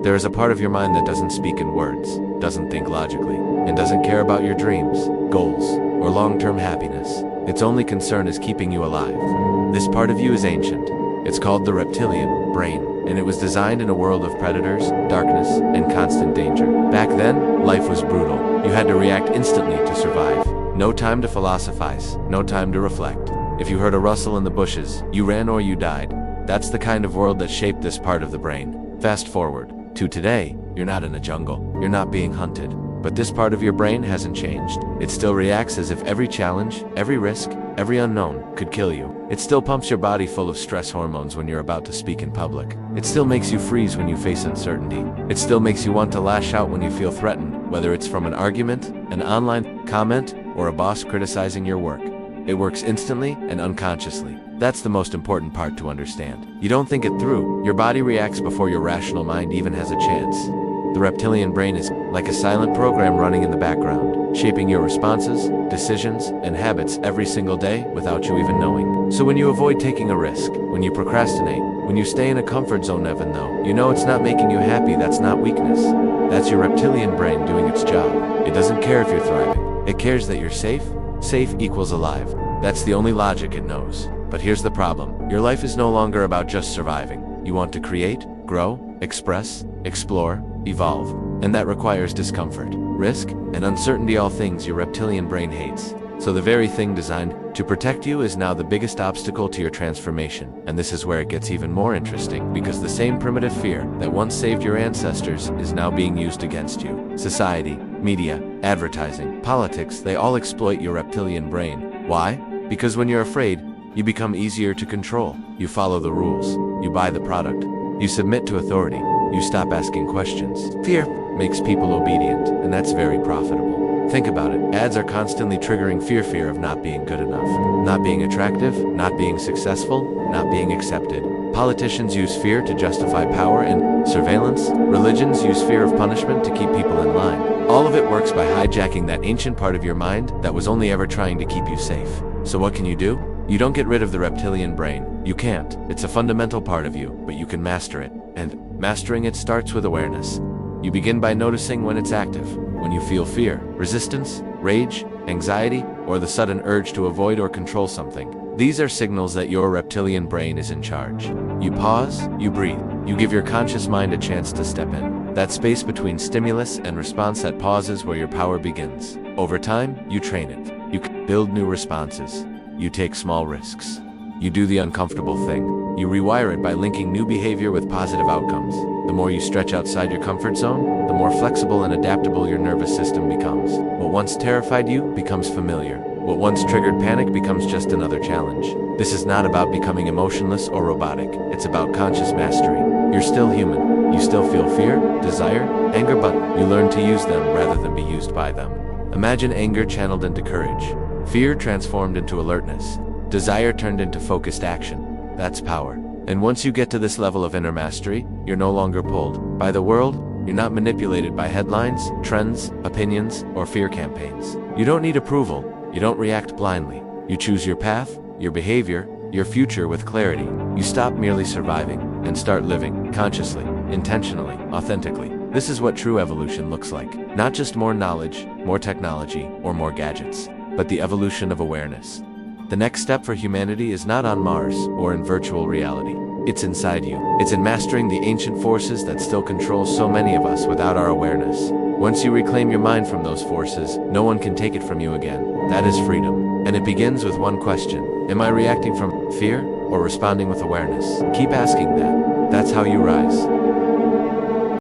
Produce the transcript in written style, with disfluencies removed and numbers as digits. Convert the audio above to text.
There is a part of your mind that doesn't speak in words, doesn't think logically, and doesn't care about your dreams, goals, or long-term happiness. Its only concern is keeping you alive. This part of you is ancient. It's called the reptilian brain, and it was designed in a world of predators, darkness, and constant danger. Back then, life was brutal. You had to react instantly to survive. No time to philosophize, no time to reflect. If you heard a rustle in the bushes, you ran or you died. That's the kind of world that shaped this part of the brain. Fast forward to today, you're not in a jungle, you're not being hunted. But this part of your brain hasn't changed. It still reacts as if every challenge, every risk, every unknown could kill you. It still pumps your body full of stress hormones when you're about to speak in public. It still makes you freeze when you face uncertainty. It still makes you want to lash out when you feel threatened, whether it's from an argument, an online comment, or a boss criticizing your work. It works instantly and unconsciously. That's the most important part to understand. You don't think it through. Your body reacts before your rational mind even has a chance. The reptilian brain is like a silent program running in the background, shaping your responses, decisions, and habits every single day without you even knowing. So when you avoid taking a risk, when you procrastinate, when you stay in a comfort zone even though you know it's not making you happy, that's not weakness. That's your reptilian brain doing its job. It doesn't care if you're thriving. It cares that you're safe. Safe equals alive. That's the only logic it knows. But here's the problem. Your life is no longer about just surviving. You want to create, grow, express, explore, evolve. And that requires discomfort, risk, and uncertainty, all things your reptilian brain hates. So the very thing designed to protect you is now the biggest obstacle to your transformation. And this is where it gets even more interesting, because the same primitive fear that once saved your ancestors is now being used against you. Society, media, advertising, politics, they all exploit your reptilian brain. Why? Because when you're afraid, you become easier to control. You follow the rules. You buy the product. You submit to authority. You stop asking questions. Fear makes people obedient, and that's very profitable. Think about it. Ads are constantly triggering fear of not being good enough, not being attractive, not being successful, not being accepted. Politicians use fear to justify power and surveillance. Religions use fear of punishment to keep people in line. All of it works by hijacking that ancient part of your mind that was only ever trying to keep you safe. So what can you do? You don't get rid of the reptilian brain. You can't. It's a fundamental part of you, but you can master it. And mastering it starts with awareness. You begin by noticing when it's active, when you feel fear, resistance, rage, anxiety, or the sudden urge to avoid or control something. These are signals that your reptilian brain is in charge. You pause, you breathe, you give your conscious mind a chance to step in. That space between stimulus and response, that pause is where your power begins. Over time, you train it. You build new responses. You take small risks. You do the uncomfortable thing. You rewire it by linking new behavior with positive outcomes. The more you stretch outside your comfort zone, the more flexible and adaptable your nervous system becomes. What once terrified you becomes familiar. What once triggered panic becomes just another challenge. This is not about becoming emotionless or robotic. It's about conscious mastery. You're still human. You still feel fear, desire, anger, but you learn to use them rather than be used by them. Imagine anger channeled into courage. Fear transformed into alertness. Desire turned into focused action. That's power. And once you get to this level of inner mastery, you're no longer pulled by the world. You're not manipulated by headlines, trends, opinions, or fear campaigns. You don't need approval. You don't react blindly. You choose your path, your behavior, your future with clarity. You stop merely surviving and start living consciously, intentionally, authentically. This is what true evolution looks like. Not just more knowledge, more technology, or more gadgets, but the evolution of awareness. The next step for humanity is not on Mars or in virtual reality. It's inside you. It's in mastering the ancient forces that still control so many of us without our awareness. Once you reclaim your mind from those forces, no one can take it from you again. That is freedom. And it begins with one question. Am I reacting from fear or responding with awareness? Keep asking that. That's how you rise.